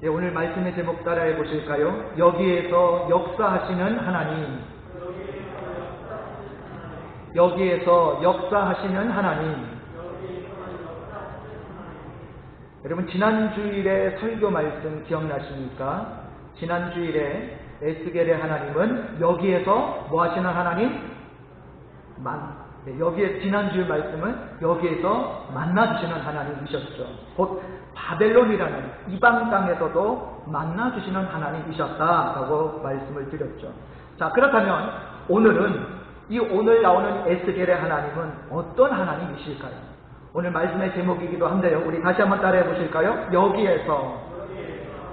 예, 오늘 말씀의 제목 따라해 보실까요? 여기에서 역사하시는 하나님. 여기에서 역사하시는 하나님. 여러분, 지난 주일에 설교 말씀 기억나십니까? 지난 주일에 에스겔의 하나님은 여기에서 뭐 하시는 하나님? 여기에 지난 주일 말씀은 여기에서 만나주시는 하나님이셨죠. 곧 바벨론이라는 이방 땅에서도 만나주시는 하나님이셨다라고 말씀을 드렸죠. 자, 그렇다면 오늘은 오늘 나오는 에스겔의 하나님은 어떤 하나님이실까요? 오늘 말씀의 제목이기도 한데요. 우리 다시 한번 따라해 보실까요? 여기에서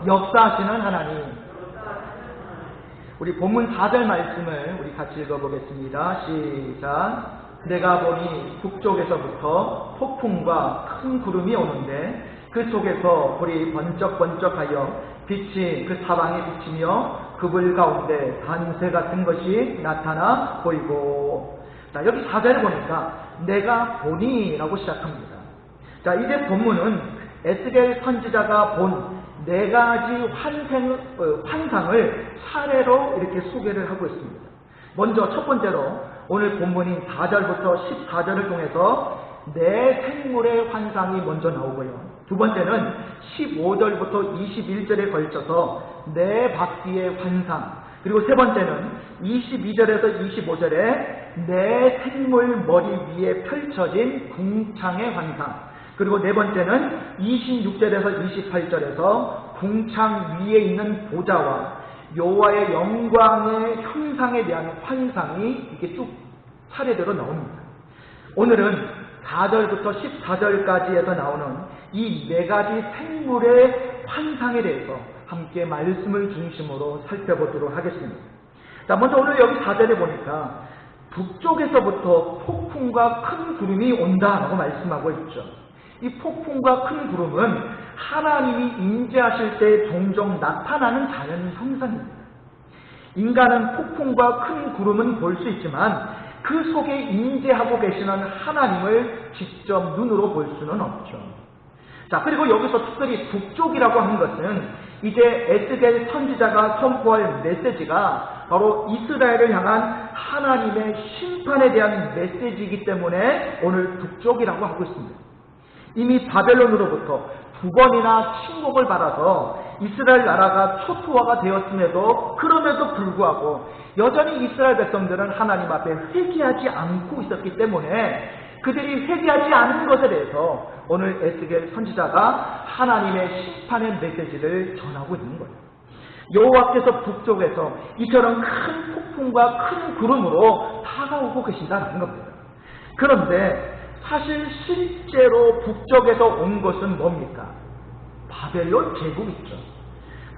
역사하시는 하나님. 우리 본문 4절 말씀을 우리 같이 읽어보겠습니다. 시작. 내가 보니 북쪽에서부터 폭풍과 큰 구름이 오는데 그 속에서 불이 번쩍번쩍하여 빛이 그 사방에 비치며 그 불 가운데 단새 같은 것이 나타나 보이고. 자, 여기 4절에 보니까 내가 보니 라고 시작합니다. 자, 이제 본문은 에스겔 선지자가 본 네 가지 환상을 사례로 이렇게 소개를 하고 있습니다. 먼저 첫 번째로 오늘 본문인 4절부터 14절을 통해서 네 생물의 환상이 먼저 나오고요. 두 번째는 15절부터 21절에 걸쳐서 네 바퀴의 환상, 그리고 세 번째는 22절에서 25절에 네 생물 머리 위에 펼쳐진 궁창의 환상, 그리고 네 번째는 26절에서 28절에서 궁창 위에 있는 보좌와 여호와의 영광의 형상에 대한 환상이 이렇게 쭉 차례대로 나옵니다. 오늘은 4절부터 14절까지에서 나오는 이 네 가지 생물의 환상에 대해서 함께 말씀을 중심으로 살펴보도록 하겠습니다. 자, 먼저 오늘 여기 4절에 보니까 북쪽에서부터 폭풍과 큰 구름이 온다라고 말씀하고 있죠. 이 폭풍과 큰 구름은 하나님이 임재하실 때 종종 나타나는 자연 현상입니다. 인간은 폭풍과 큰 구름은 볼 수 있지만 그 속에 임재하고 계시는 하나님을 직접 눈으로 볼 수는 없죠. 자, 그리고 여기서 특별히 북쪽이라고 하는 것은 이제 에스겔 선지자가 선포할 메시지가 바로 이스라엘을 향한 하나님의 심판에 대한 메시지이기 때문에 오늘 북쪽이라고 하고 있습니다. 이미 바벨론으로부터 2번이나 침공을 받아서 이스라엘 나라가 초토화가 되었음에도 그럼에도 불구하고 여전히 이스라엘 백성들은 하나님 앞에 회개하지 않고 있었기 때문에 그들이 회개하지 않은 것에 대해서 오늘 에스겔 선지자가 하나님의 심판의 메시지를 전하고 있는 거예요. 여호와께서 북쪽에서 이처럼 큰 폭풍과 큰 구름으로 다가오고 계신다는 겁니다. 그런데 사실 실제로 북쪽에서 온 것은 뭡니까? 바벨론 제국이죠.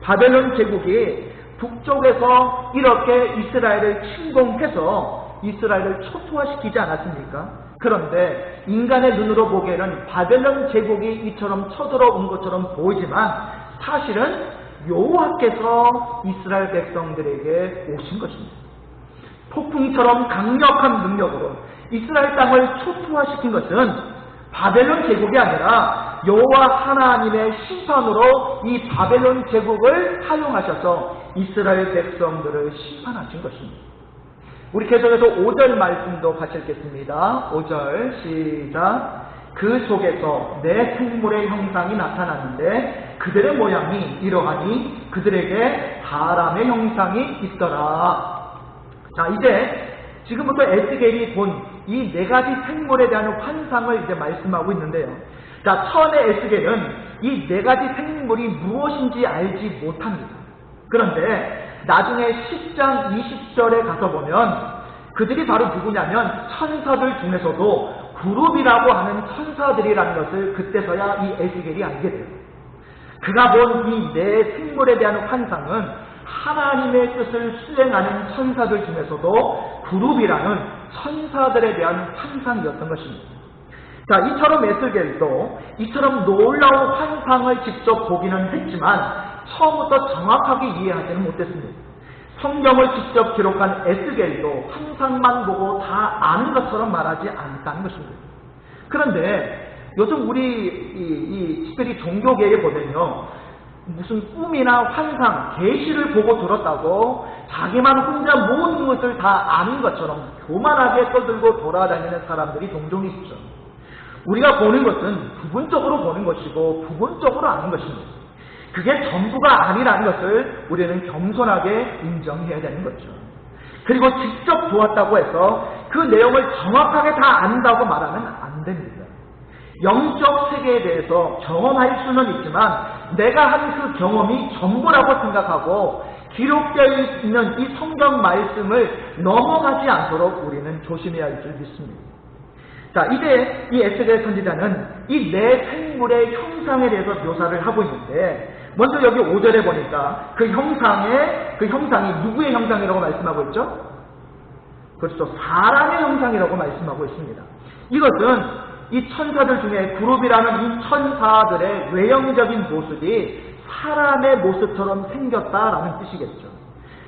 바벨론 제국이 북쪽에서 이렇게 이스라엘을 침공해서 이스라엘을 초토화시키지 않았습니까? 그런데 인간의 눈으로 보기에는 바벨론 제국이 이처럼 쳐들어온 것처럼 보이지만 사실은 여호와께서 이스라엘 백성들에게 오신 것입니다. 폭풍처럼 강력한 능력으로 이스라엘 땅을 초토화시킨 것은 바벨론 제국이 아니라 여호와 하나님의 심판으로 이 바벨론 제국을 사용하셔서 이스라엘 백성들을 심판하신 것입니다. 우리 계속해서 5절 말씀도 같이 읽겠습니다. 5절 시작. 그 속에서 네 생물의 형상이 나타났는데 그들의 모양이 이러하니 그들에게 사람의 형상이 있더라. 자, 이제 지금부터 에스겔이 본 이 네 가지 생물에 대한 환상을 이제 말씀하고 있는데요. 자, 처음에 에스겔은 이 네 가지 생물이 무엇인지 알지 못합니다. 그런데 나중에 10장 20절에 가서 보면 그들이 바로 누구냐면 천사들 중에서도 그룹이라고 하는 천사들이라는 것을 그때서야 이 에스겔이 알게 돼요. 그가 본 이 네 생물에 대한 환상은 하나님의 뜻을 수행하는 천사들 중에서도 그룹이라는 천사들에 대한 환상이었던 것입니다. 자, 이처럼 에스겔도 이처럼 놀라운 환상을 직접 보기는 했지만 처음부터 정확하게 이해하지는 못했습니다. 성경을 직접 기록한 에스겔도 환상만 보고 다 아는 것처럼 말하지 않았다는 것입니다. 그런데 요즘 우리 특별히 종교계에 보면요, 무슨 꿈이나 환상, 계시를 보고 들었다고 자기만 혼자 모든 것을 다 아는 것처럼 교만하게 떠들고 돌아다니는 사람들이 종종 있죠. 우리가 보는 것은 부분적으로 보는 것이고 부분적으로 아는 것입니다. 그게 전부가 아니라는 것을 우리는 겸손하게 인정해야 되는 거죠. 그리고 직접 보았다고 해서 그 내용을 정확하게 다 안다고 말하면 안 됩니다. 영적 세계에 대해서 경험할 수는 있지만 내가 한 그 경험이 전부라고 생각하고 기록되어 있는 이 성경 말씀을 넘어가지 않도록 우리는 조심해야 할 줄 믿습니다. 자, 이제 이 에스겔 선지자는 이 내 생물의 형상에 대해서 묘사를 하고 있는데, 먼저 여기 5절에 보니까 그 형상이 누구의 형상이라고 말씀하고 있죠? 그렇죠. 사람의 형상이라고 말씀하고 있습니다. 이것은 이 천사들 중에 그룹이라는 이 천사들의 외형적인 모습이 사람의 모습처럼 생겼다라는 뜻이겠죠.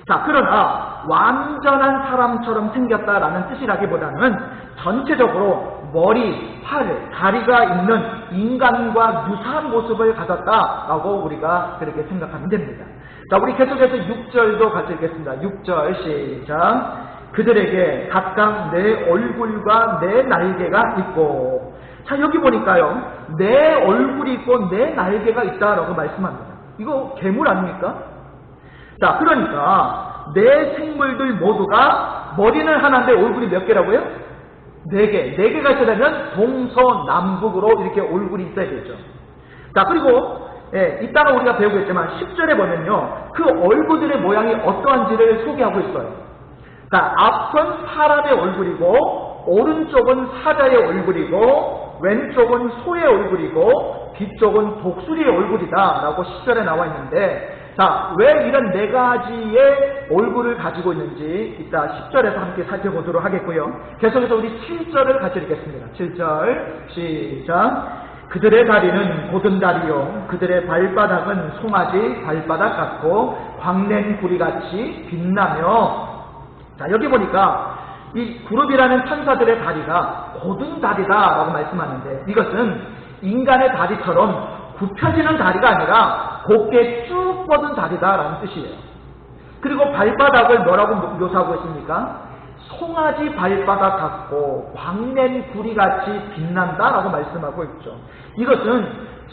자, 그러나 완전한 사람처럼 생겼다라는 뜻이라기보다는 전체적으로 머리, 팔, 다리가 있는 인간과 유사한 모습을 가졌다라고 우리가 그렇게 생각하면 됩니다. 자, 우리 계속해서 6절도 같이 읽겠습니다. 6절 시작. 그들에게 각각 내 얼굴과 내 날개가 있고, 자, 여기 보니까요, 내 얼굴이 있고 내 날개가 있다라고 말씀합니다. 이거 괴물 아닙니까? 자, 그러니까 내 생물들 모두가 머리는 하나인데 얼굴이 몇 개라고요? 4개. 4개가 있으려면 동서남북으로 이렇게 얼굴이 있어야 되죠. 자, 그리고 이따가 우리가 배우겠지만 10절에 보면요, 그 얼굴들의 모양이 어떠한지를 소개하고 있어요. 자, 앞은 사람의 얼굴이고 오른쪽은 사자의 얼굴이고 왼쪽은 소의 얼굴이고 뒤쪽은 독수리의 얼굴이다 라고 10절에 나와 있는데, 자, 왜 이런 4가지의 얼굴을 가지고 있는지 이따 10절에서 함께 살펴보도록 하겠고요. 계속해서 우리 7절을 같이 읽겠습니다. 7절 시작. 그들의 다리는 곧은 다리요 그들의 발바닥은 송아지 발바닥 같고 광낸 구리같이 빛나며. 자, 여기 보니까 이 그룹이라는 천사들의 다리가 곧은 다리다라고 말씀하는데, 이것은 인간의 다리처럼 굽혀지는 다리가 아니라 곱게 쭉 뻗은 다리다라는 뜻이에요. 그리고 발바닥을 뭐라고 묘사하고 있습니까? 송아지 발바닥 같고 광낸 구리같이 빛난다라고 말씀하고 있죠. 이것은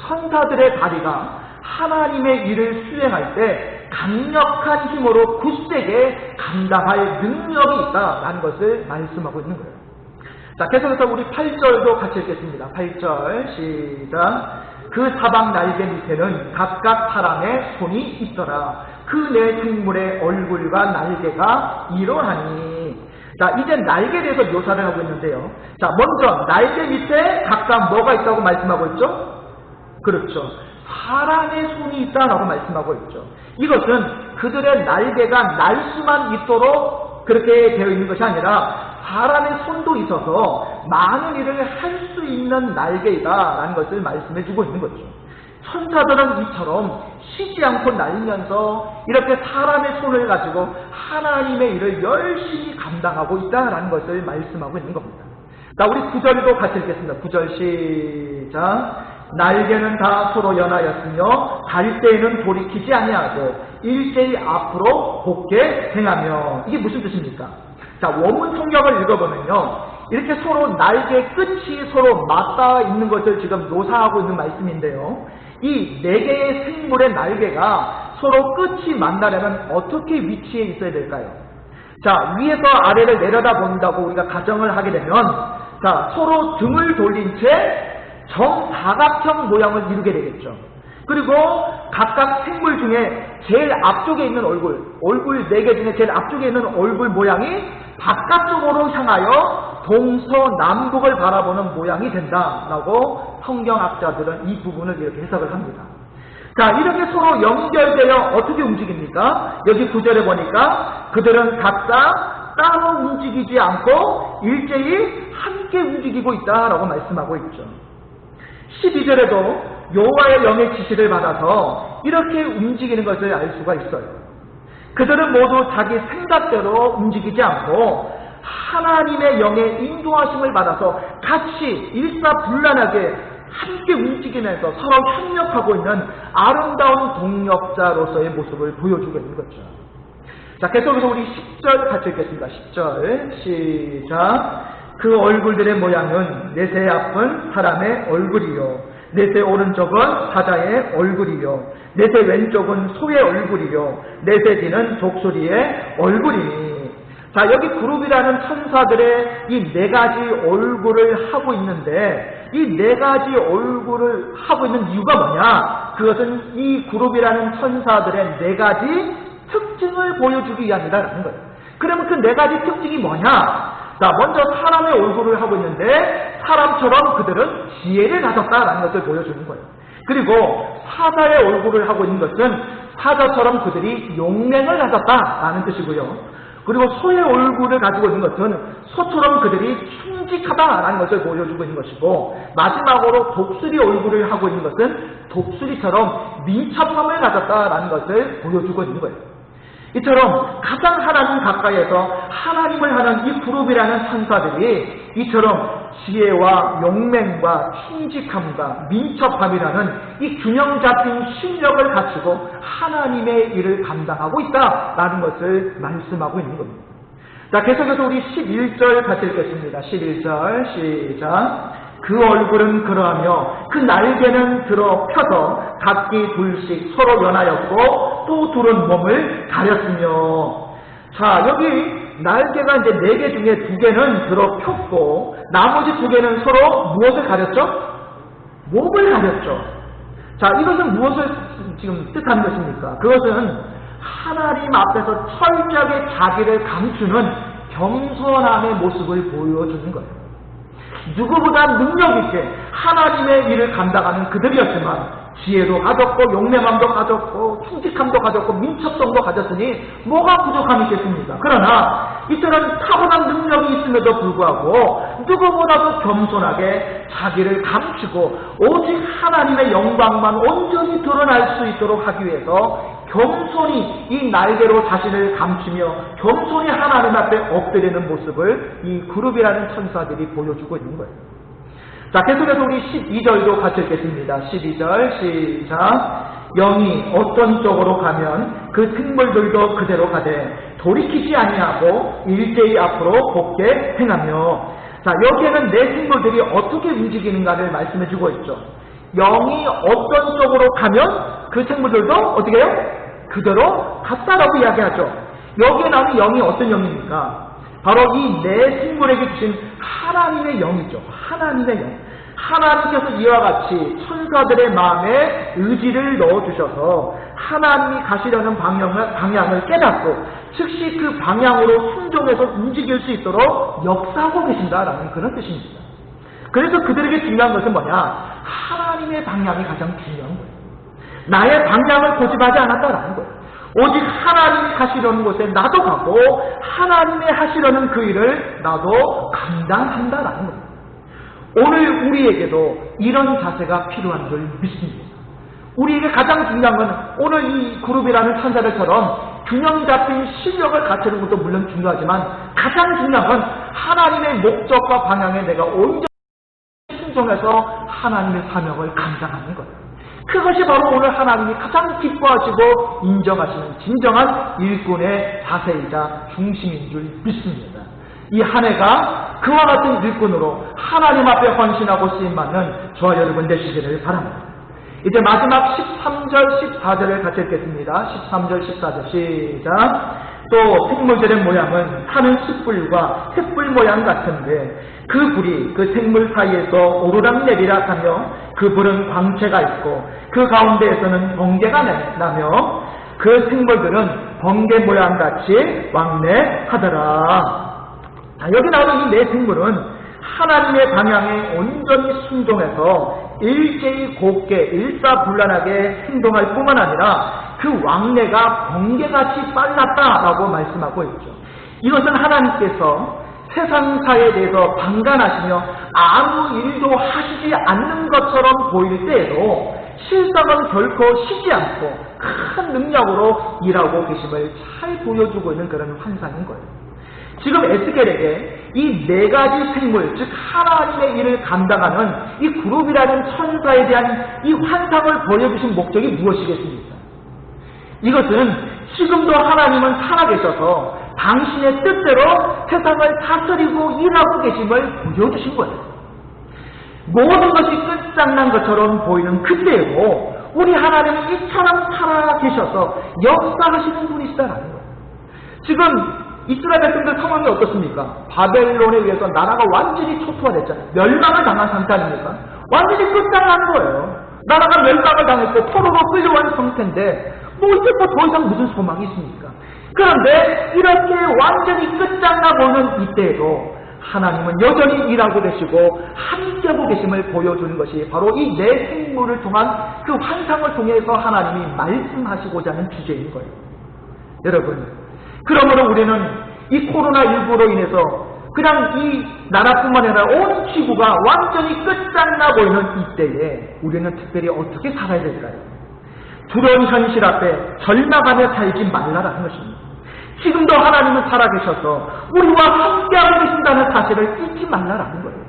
천사들의 다리가 하나님의 일을 수행할 때 강력한 힘으로 굳세게 감당할 능력이 있다라는 것을 말씀하고 있는 거예요. 자, 계속해서 우리 8절도 같이 읽겠습니다. 8절 시작. 그 사방 날개 밑에는 각각 사람의 손이 있더라. 그 네 생물의 얼굴과 날개가 이러하니. 자, 이제 날개에 대해서 묘사를 하고 있는데요. 자, 먼저 날개 밑에 각각 뭐가 있다고 말씀하고 있죠? 그렇죠. 사람의 손이 있다라고 말씀하고 있죠. 이것은 그들의 날개가 날 수만 있도록 그렇게 되어 있는 것이 아니라 사람의 손도 있어서 많은 일을 할 수 있는 날개이다라는 것을 말씀해주고 있는 거죠. 천사들은 이처럼 쉬지 않고 날면서 이렇게 사람의 손을 가지고 하나님의 일을 열심히 감당하고 있다라는 것을 말씀하고 있는 겁니다. 자, 우리 9절도 같이 읽겠습니다. 9절 시작. 날개는 다 서로 연하였으며 갈 때에는 돌이키지 아니하고 일제히 앞으로 곱게 행하며. 이게 무슨 뜻입니까? 자, 원문 성경을 읽어보면요, 이렇게 서로 날개 끝이 서로 맞닿아 있는 것을 지금 묘사하고 있는 말씀인데요, 이 4개의 생물의 날개가 서로 끝이 만나려면 어떻게 위치해 있어야 될까요? 자, 위에서 아래를 내려다 본다고 우리가 가정을 하게 되면, 자, 서로 등을 돌린 채 정사각형 모양을 이루게 되겠죠. 그리고 각각 생물 중에 제일 앞쪽에 있는 얼굴 4개 중에 제일 앞쪽에 있는 얼굴 모양이 바깥쪽으로 향하여 동서남북을 바라보는 모양이 된다라고 성경학자들은 이 부분을 이렇게 해석을 합니다. 자, 이렇게 서로 연결되어 어떻게 움직입니까? 여기 9절에 보니까 그들은 각각 따로 움직이지 않고 일제히 함께 움직이고 있다라고 말씀하고 있죠. 12절에도 여호와의 영의 지시를 받아서 이렇게 움직이는 것을 알 수가 있어요. 그들은 모두 자기 생각대로 움직이지 않고 하나님의 영의 인도하심을 받아서 같이 일사불란하게 함께 움직이면서 서로 협력하고 있는 아름다운 동역자로서의 모습을 보여주고 있는 거죠. 자, 계속해서 우리 10절 같이 읽겠습니다. 10절 시작. 그 얼굴들의 모양은 내세 앞은 사람의 얼굴이요, 내세 오른쪽은 사자의 얼굴이요, 내세 왼쪽은 소의 얼굴이요, 내세 뒤는 독수리의 얼굴이니. 자, 여기 그룹이라는 천사들의 이 네 가지 얼굴을 하고 있는데, 이 네 가지 얼굴을 하고 있는 이유가 뭐냐? 그것은 이 그룹이라는 천사들의 네 가지 특징을 보여주기 위함이다라는 거예요. 그러면 그 네 가지 특징이 뭐냐? 자, 먼저 사람의 얼굴을 하고 있는데 사람처럼 그들은 지혜를 가졌다라는 것을 보여주는 거예요. 그리고 사자의 얼굴을 하고 있는 것은 사자처럼 그들이 용맹을 가졌다라는 뜻이고요. 그리고 소의 얼굴을 가지고 있는 것은 소처럼 그들이 충직하다라는 것을 보여주고 있는 것이고, 마지막으로 독수리 얼굴을 하고 있는 것은 독수리처럼 민첩함을 가졌다라는 것을 보여주고 있는 거예요. 이처럼 가장 하나님 가까이에서 하나님을 하는 이 그룹이라는 천사들이 이처럼 지혜와 용맹과 충직함과 민첩함이라는 이 균형 잡힌 실력을 갖추고 하나님의 일을 감당하고 있다라는 것을 말씀하고 있는 겁니다. 자, 계속해서 우리 11절 같이 읽겠습니다. 11절 시작. 그 얼굴은 그러하며 그 날개는 들어 펴서 각기 둘씩 서로 연하였고 또 둘은 몸을 가렸으며. 자, 여기 날개가 이제 4개 중에 2개는 들어 폈고 나머지 2개는 서로 무엇을 가렸죠? 몸을 가렸죠. 자, 이것은 무엇을 지금 뜻하는 것입니까? 그것은 하나님 앞에서 철저하게 자기를 감추는 겸손함의 모습을 보여주는 거예요. 누구보다 능력있게 하나님의 일을 감당하는 그들이었지만 지혜도 가졌고 용맹함도 가졌고 충직함도 가졌고 민첩성도 가졌으니 뭐가 부족함이 있겠습니까? 그러나 이들은 타고난 능력이 있음에도 불구하고 누구보다도 겸손하게 자기를 감추고 오직 하나님의 영광만 온전히 드러날 수 있도록 하기 위해서 겸손히 이 날개로 자신을 감추며 겸손히 하나님 앞에 엎드리는 모습을 이 그룹이라는 천사들이 보여주고 있는 거예요. 자, 계속해서 우리 12절도 같이 읽겠습니다. 12절 시작. 영이 어떤 쪽으로 가면 그 생물들도 그대로 가되 돌이키지 아니하고 일제히 앞으로 곱게 행하며. 자, 여기에는 내 생물들이 어떻게 움직이는가를 말씀해 주고 있죠. 영이 어떤 쪽으로 가면 그 생물들도 어떻게 해요? 그대로 갔다라고 이야기하죠. 여기에 나오는 영이 어떤 영입니까? 바로 이 내 생물에게 주신 하나님의 영이죠. 하나님의 영. 하나님께서 이와 같이 천사들의 마음에 의지를 넣어주셔서 하나님이 가시려는 방향을 깨닫고 즉시 그 방향으로 순종해서 움직일 수 있도록 역사하고 계신다라는 그런 뜻입니다. 그래서 그들에게 중요한 것은 뭐냐? 하나님의 방향이 가장 중요한 거예요. 나의 방향을 고집하지 않았다라는 거예요. 오직 하나님이 하시려는 곳에 나도 가고 하나님이 하시려는 그 일을 나도 감당한다라는 거예요. 오늘 우리에게도 이런 자세가 필요한 줄 믿습니다. 우리에게 가장 중요한 건 오늘 이 그룹이라는 천사들처럼 균형 잡힌 실력을 갖추는 것도 물론 중요하지만 가장 중요한 건 하나님의 목적과 방향에 내가 온전히 순종해서 하나님의 사명을 감당하는 거예요. 그것이 바로 오늘 하나님이 가장 기뻐하시고 인정하시는 진정한 일꾼의 자세이자 중심인 줄 믿습니다. 이 한 해가 그와 같은 일꾼으로 하나님 앞에 헌신하고 쓰임받는 저와 여러분 되시기를 바랍니다. 이제 마지막 13절 14절을 같이 읽겠습니다. 13절 14절 시작. 또 생물들의 모양은 타는 숯불과 횃불 모양 같은데 그 불이 그 생물 사이에서 오르락내리락 하며 그 불은 광채가 있고 그 가운데에서는 번개가 나며 그 생물들은 번개 모양같이 왕래하더라. 자, 여기 나오는 이 네 생물은 하나님의 방향에 온전히 순종해서 일제히 곱게 일사불란하게 행동할 뿐만 아니라 그 왕래가 번개같이 빨랐다라고 말씀하고 있죠. 이것은 하나님께서 세상사에 대해서 방관하시며 아무 일도 하시지 않는 것처럼 보일 때에도 실상은 결코 쉬지 않고 큰 능력으로 일하고 계심을 잘 보여주고 있는 그런 환상인 거예요. 지금 에스겔에게 이 네 가지 생물, 즉 하나님의 일을 감당하는 이 그룹이라는 천사에 대한 이 환상을 보여주신 목적이 무엇이겠습니까? 이것은 지금도 하나님은 살아계셔서 당신의 뜻대로 세상을 다스리고 일하고 계심을 보여주신 거예요. 모든 것이 끝장난 것처럼 보이는 그때에도 우리 하나님은 이처럼 살아계셔서 역사하시는 분이시다라는 거예요. 지금 이스라엘 백성들 상황이 어떻습니까? 바벨론에 의해서 나라가 완전히 초토화됐잖아요. 멸망을 당한 상태 아닙니까? 완전히 끝장난 거예요. 나라가 멸망을 당했고 포로로 끌려온 상태인데 뭐 이제 뭐 더 이상 무슨 소망이 있습니까? 그런데 이렇게 완전히 끝장나 보는 이때에도 하나님은 여전히 일하고 계시고 함께하고 계심을 보여주는 것이 바로 이 네 생물을 통한 그 환상을 통해서 하나님이 말씀하시고자 하는 주제인 거예요. 여러분, 그러므로 우리는 이 코로나19로 인해서 그냥 이 나라뿐만 아니라 온 지구가 완전히 끝장나 보이는 이때에 우리는 특별히 어떻게 살아야 될까요? 두려운 현실 앞에 절망하며 살지 말라라는 것입니다. 지금도 하나님은 살아계셔서 우리와 함께하고 계신다는 사실을 잊지 말라라는 거예요.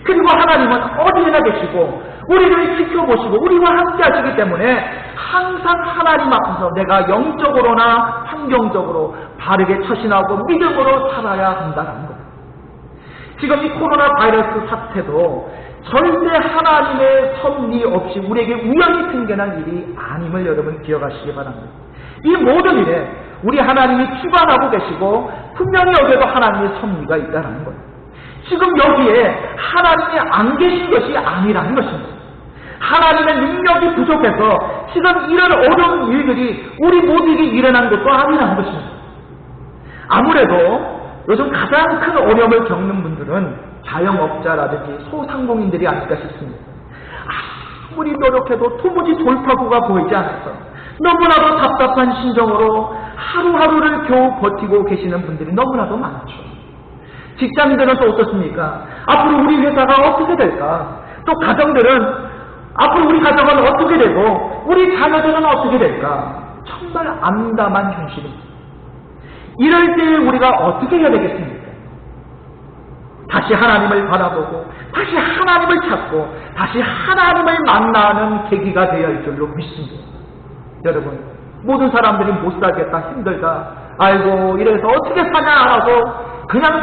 그리고 하나님은 어디에나 계시고 우리를 지켜보시고 우리와 함께하시기 때문에 항상 하나님 앞에서 내가 영적으로나 환경적으로 바르게 처신하고 믿음으로 살아야 한다는 거예요. 지금 이 코로나 바이러스 사태도 절대 하나님의 섭리 없이 우리에게 우연히 생겨난 일이 아님을 여러분 기억하시기 바랍니다. 이 모든 일에 우리 하나님이 주관하고 계시고 분명히 여기에도 하나님의 섭리가 있다는 거예요. 지금 여기에 하나님이 안 계신 것이 아니라는 것입니다. 하나님의 능력이 부족해서 지금 이런 어려운 일들이 우리 모두에게 일어난 것도 아니라는 것입니다. 아무래도 요즘 가장 큰 어려움을 겪는 분들은 자영업자라든지 소상공인들이 아닐까 싶습니다. 아무리 노력해도 도무지 돌파구가 보이지 않아서 너무나도 답답한 심정으로 하루하루를 겨우 버티고 계시는 분들이 너무나도 많죠. 직장인들은 또 어떻습니까? 앞으로 우리 회사가 어떻게 될까? 또 가정들은 앞으로 우리 가정은 어떻게 되고 우리 자녀들은 어떻게 될까? 정말 암담한 현실입니다. 이럴 때 우리가 어떻게 해야 되겠습니까? 다시 하나님을 바라보고 다시 하나님을 찾고 다시 하나님을 만나는 계기가 되어야 할 줄로 믿습니다. 여러분, 모든 사람들이 못 살겠다, 힘들다, 아이고 이래서 어떻게 사냐 하고 그냥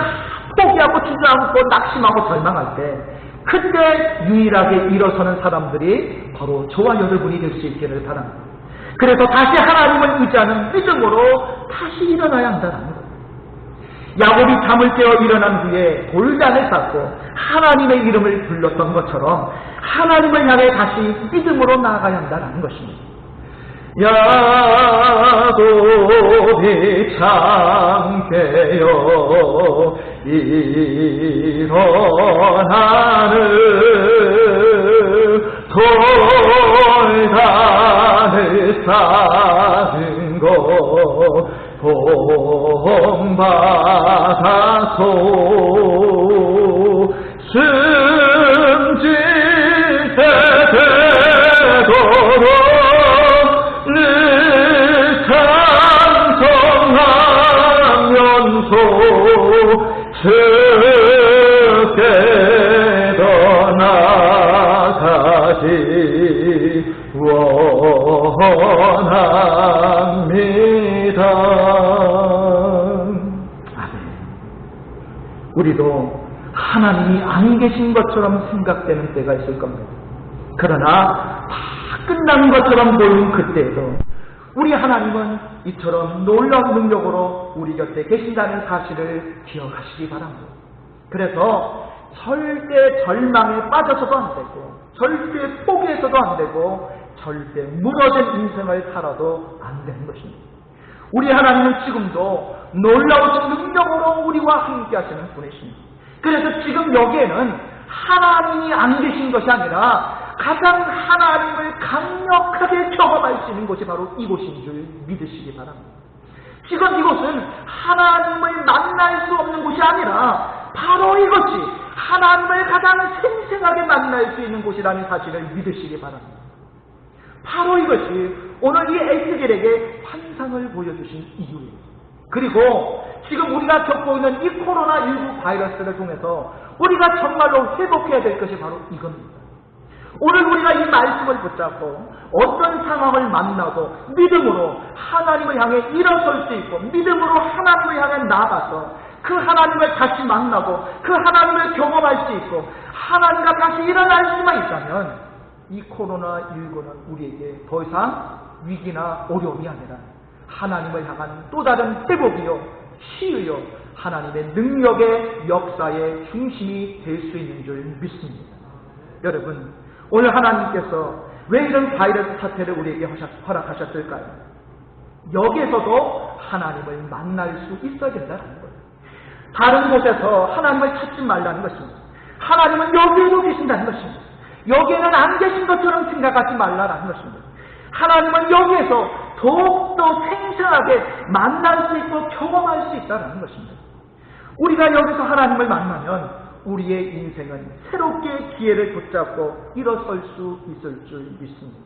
포기하고 주저앉고 낙심하고 절망할 때 그때 유일하게 일어서는 사람들이 바로 저와 여러분이 될 수 있기를 바랍니다. 그래서 다시 하나님을 의지하는 믿음으로 다시 일어나야 한다는 거예요. 야곱이 잠을 깨어 일어난 후에 돌단을 쌓고 하나님의 이름을 불렀던 것처럼 하나님을 향해 다시 믿음으로 나아가야 한다는 것입니다. 야곱이 잠 깨어 일어나는 돌단을 쌓은 것 본받아서 숨질 때 되도록 늘 찬송하면서 주께 더 나아가지 원합니다. 아멘. 우리도 하나님이 안 계신 것처럼 생각되는 때가 있을 겁니다. 그러나 다 끝난 것처럼 보이는 그때에도 우리 하나님은 이처럼 놀라운 능력으로 우리 곁에 계신다는 사실을 기억하시기 바랍니다. 그래서 절대 절망에 빠져서도 안 되고 절대 포기해서도 안 되고 절대 무너진 인생을 살아도 안 되는 것입니다. 우리 하나님은 지금도 놀라우신 능력으로 우리와 함께 하시는 분이십니다. 그래서 지금 여기에는 하나님이 안 계신 것이 아니라 가장 하나님을 강력하게 경험할 수 있는 곳이 바로 이곳인 줄 믿으시기 바랍니다. 지금 이곳은 하나님을 만날 수 없는 곳이 아니라 바로 이것이 하나님을 가장 생생하게 만날 수 있는 곳이라는 사실을 믿으시기 바랍니다. 바로 이것이 오늘 이 에스겔에게 환상을 보여주신 이유입니다. 그리고 지금 우리가 겪고 있는 이 코로나19 바이러스를 통해서 우리가 정말로 회복해야 될 것이 바로 이겁니다. 오늘 우리가 이 말씀을 붙잡고 어떤 상황을 만나도 믿음으로 하나님을 향해 일어설 수 있고 믿음으로 하나님을 향해 나아가서 그 하나님을 다시 만나고 그 하나님을 경험할 수 있고 하나님과 다시 일어날 수만 있다면 이 코로나19는 우리에게 더 이상 위기나 어려움이 아니라 하나님을 향한 또 다른 회복이요 치유요 하나님의 능력의 역사의 중심이 될 수 있는 줄 믿습니다. 여러분, 오늘 하나님께서 왜 이런 바이러스 사태를 우리에게 허락하셨을까요? 여기에서도 하나님을 만날 수 있어야 된다는 거예요. 다른 곳에서 하나님을 찾지 말라는 것입니다. 하나님은 여기에도 계신다는 것입니다. 여기에는 안 계신 것처럼 생각하지 말라는 것입니다. 하나님은 여기에서 더욱더 생생하게 만날 수 있고 경험할 수 있다는 것입니다. 우리가 여기서 하나님을 만나면 우리의 인생은 새롭게 기회를 붙잡고 일어설 수 있을 줄 믿습니다.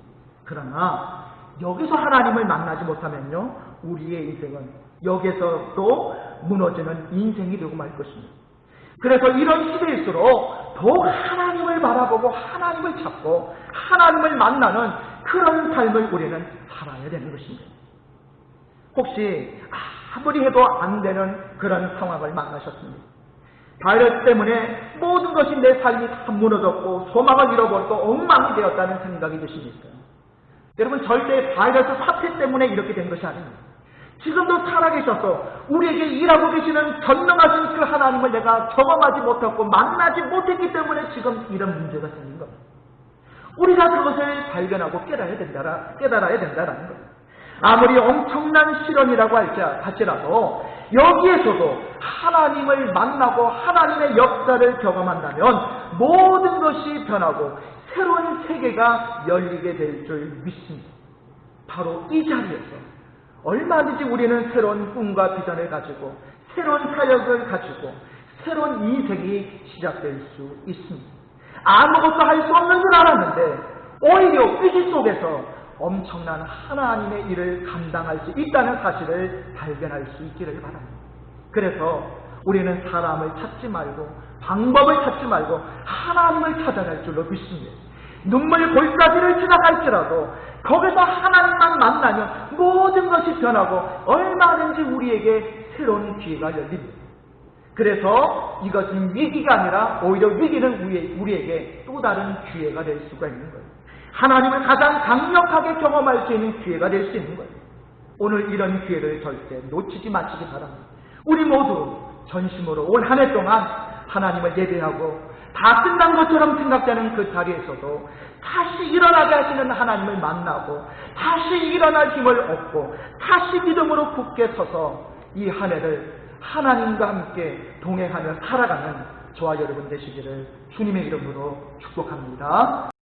그러나 여기서 하나님을 만나지 못하면요, 우리의 인생은 여기서 또 무너지는 인생이 되고 말 것입니다. 그래서 이런 시대일수록 더욱 하나님을 바라보고 하나님을 찾고 하나님을 만나는 그런 삶을 우리는 살아야 되는 것입니다. 혹시 아무리 해도 안 되는 그런 상황을 만나셨습니다. 바이러스 때문에 모든 것이 내 삶이 다 무너졌고 소망을 잃어버리고 엉망이 되었다는 생각이 드십니까? 여러분, 절대 바이러스 사태 때문에 이렇게 된 것이 아닙니다. 지금도 살아계셔서 우리에게 일하고 계시는 전능하신 그 하나님을 내가 경험하지 못했고 만나지 못했기 때문에 지금 이런 문제가 생긴 겁니다. 우리가 그것을 발견하고 깨달아야 된다는 겁니다. 아무리 엄청난 시련이라고 할지라도 여기에서도 하나님을 만나고 하나님의 역사를 경험한다면 모든 것이 변하고 새로운 세계가 열리게 될 줄 믿습니다. 바로 이 자리에서 얼마든지 우리는 새로운 꿈과 비전을 가지고 새로운 사역을 가지고 새로운 인생이 시작될 수 있습니다. 아무것도 할 수 없는 줄 알았는데 오히려 위기 속에서 엄청난 하나님의 일을 감당할 수 있다는 사실을 발견할 수 있기를 바랍니다. 그래서 우리는 사람을 찾지 말고 방법을 찾지 말고 하나님을 찾아갈 줄로 믿습니다. 눈물 골짜기를 지나갈지라도 거기서 하나님만 만나면 모든 것이 변하고 얼마든지 우리에게 새로운 기회가 열립니다. 그래서 이것은 위기가 아니라 오히려 위기는 우리에게 또 다른 기회가 될 수가 있는 거예요. 하나님을 가장 강력하게 경험할 수 있는 기회가 될 수 있는 거예요. 오늘 이런 기회를 절대 놓치지 마시기 바랍니다. 우리 모두 전심으로 올 한 해 동안 하나님을 예배하고 다 끝난 것처럼 생각되는 그 자리에서도 다시 일어나게 하시는 하나님을 만나고 다시 일어날 힘을 얻고 다시 믿음으로 굳게 서서 이 한 해를 하나님과 함께 동행하며 살아가는 저와 여러분 되시기를 주님의 이름으로 축복합니다.